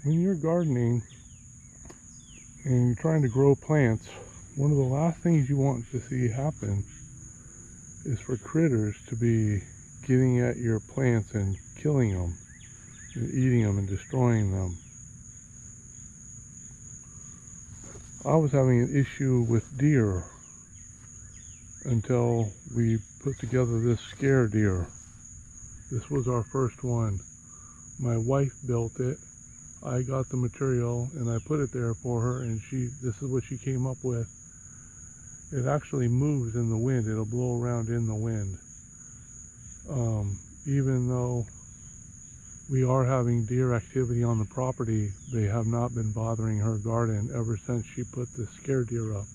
when you're gardening and you're trying to grow plants, one of the last things you want to see happen is for critters to be getting at your plants and killing them and eating them and destroying them. I was having an issue with deer until we put together this scare deer. This was our first one. My wife built it. I got the material and I put it there for her, and this is what she came up with. It actually moves in the wind. It'll blow around in the wind. Even though we are having deer activity on the property, they have not been bothering her garden ever since she put the scare deer up.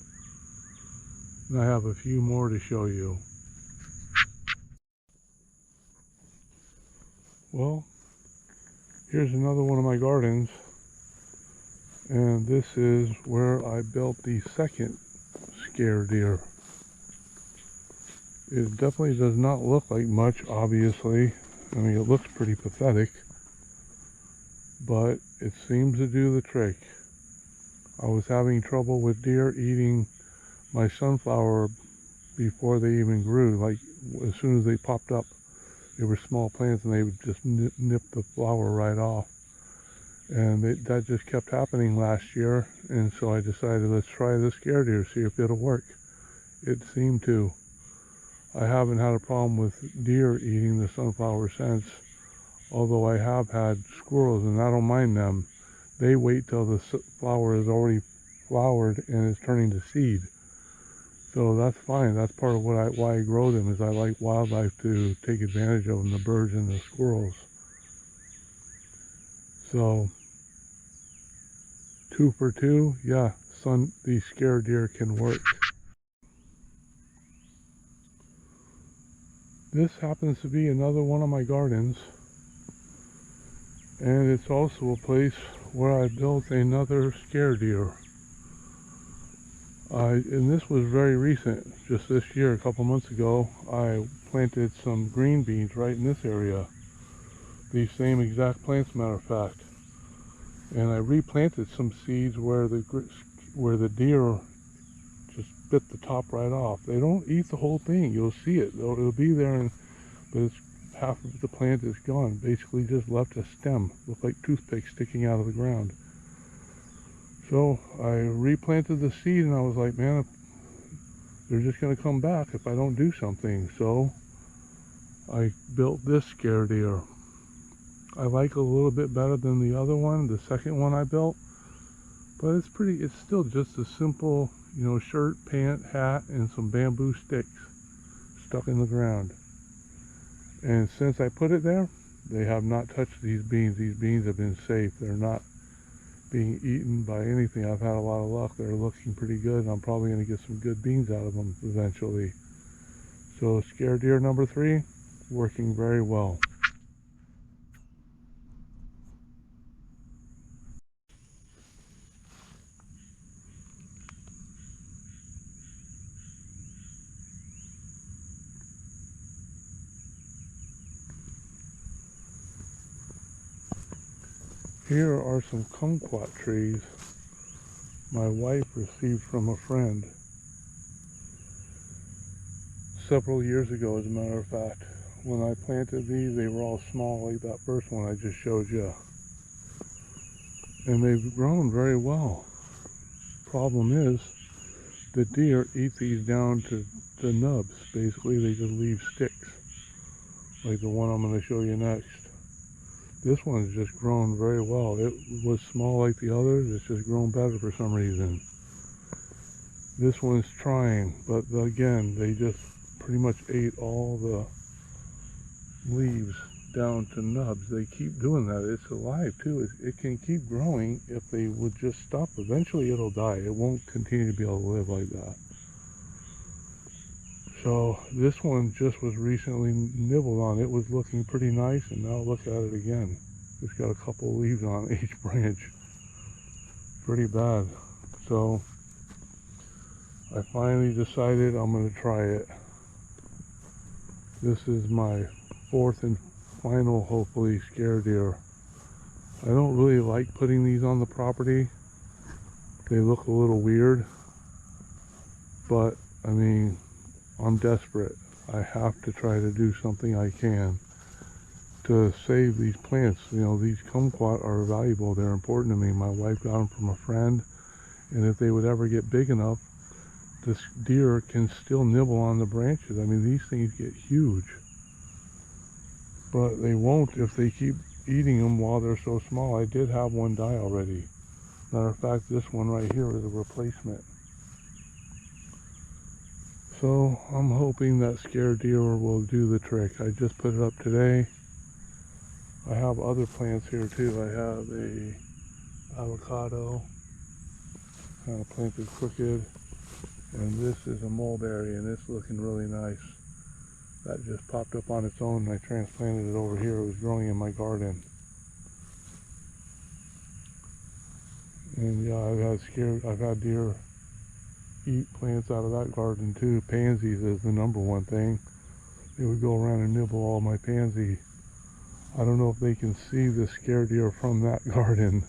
And I have a few more to show you. Well, here's another one of my gardens, and this is where I built the second scare deer. It definitely does not look like much, obviously. I mean, it looks pretty pathetic, but it seems to do the trick. I was having trouble with deer eating my sunflower before they even grew. Like, as soon as they popped up, they were small plants and they would just nip the flower right off. And that just kept happening last year, and so I decided, let's try this scare deer, see if it'll work. It seemed to. I haven't had a problem with deer eating the sunflower since, although I have had squirrels, and I don't mind them. They wait till the flower is already flowered and is turning to seed. So that's fine. That's part of why I grow them, is I like wildlife to take advantage of them, the birds and the squirrels. So 2 for 2, yeah, these scare deer can work. This happens to be another one of my gardens, and it's also a place where I built another scare deer. And this was very recent, just this year, a couple months ago. I planted some green beans right in this area, these same exact plants, matter of fact. And I replanted some seeds where the deer just bit the top right off. They don't eat the whole thing. You'll see it. It'll be there, but half of the plant is gone. Basically just left a stem. Looked like toothpicks sticking out of the ground. So I replanted the seed, and I was like, man, they're just going to come back if I don't do something. So I built this scare deer. I like it a little bit better than the other one, the second one I built, but it's still just a simple, shirt, pant, hat, and some bamboo sticks stuck in the ground. And since I put it there, they have not touched these beans. These beans have been safe. They're not being eaten by anything. I've had a lot of luck. They're looking pretty good, and I'm probably going to get some good beans out of them eventually. So scare deer number 3, working very well. Here are some kumquat trees my wife received from a friend several years ago, as a matter of fact. When I planted these, they were all small like that first one I just showed you. And they've grown very well. Problem is, the deer eat these down to the nubs. Basically, they just leave sticks, like the one I'm going to show you next. This one's just grown very well. It was small like the others. It's just grown better for some reason. This one's trying, but again, they just pretty much ate all the leaves down to nubs. They keep doing that. It's alive too. It can keep growing if they would just stop. Eventually it'll die. It won't continue to be able to live like that. So this one just was recently nibbled on. It was looking pretty nice, and now look at it again. It's got a couple of leaves on each branch. Pretty bad. So I finally decided I'm going to try it. This is my 4th and final, hopefully, scare deer. I don't really like putting these on the property. They look a little weird, but I mean, I'm desperate. I have to try to do something I can to save these plants. You know, these kumquat are valuable. They're important to me. My wife got them from a friend, and if they would ever get big enough, this deer can still nibble on the branches. I mean, these things get huge, but they won't if they keep eating them while they're so small. I did have one die already. Matter of fact, this one right here is a replacement. So I'm hoping that scared deer will do the trick. I just put it up today. I have other plants here too. I have a avocado, kind of planted crooked, and this is a mulberry, and it's looking really nice. That just popped up on its own, and I transplanted it over here. It was growing in my garden. And yeah, I've had deer eat plants out of that garden too. Pansies is the number one thing. They would go around and nibble all my pansy. I don't know if they can see the scared deer from that garden.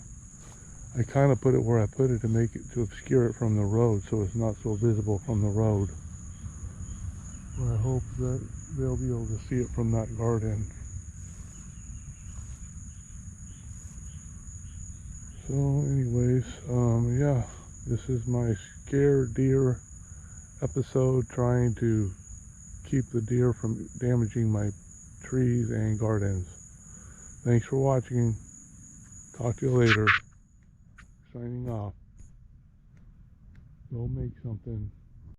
I kind of put it where I put it to obscure it from the road, so it's not so visible from the road. But I hope that they'll be able to see it from that garden. So anyways, yeah, this is my scared deer episode, trying to keep the deer from damaging my trees and gardens. Thanks for watching. Talk to you later. Signing off. Go make something.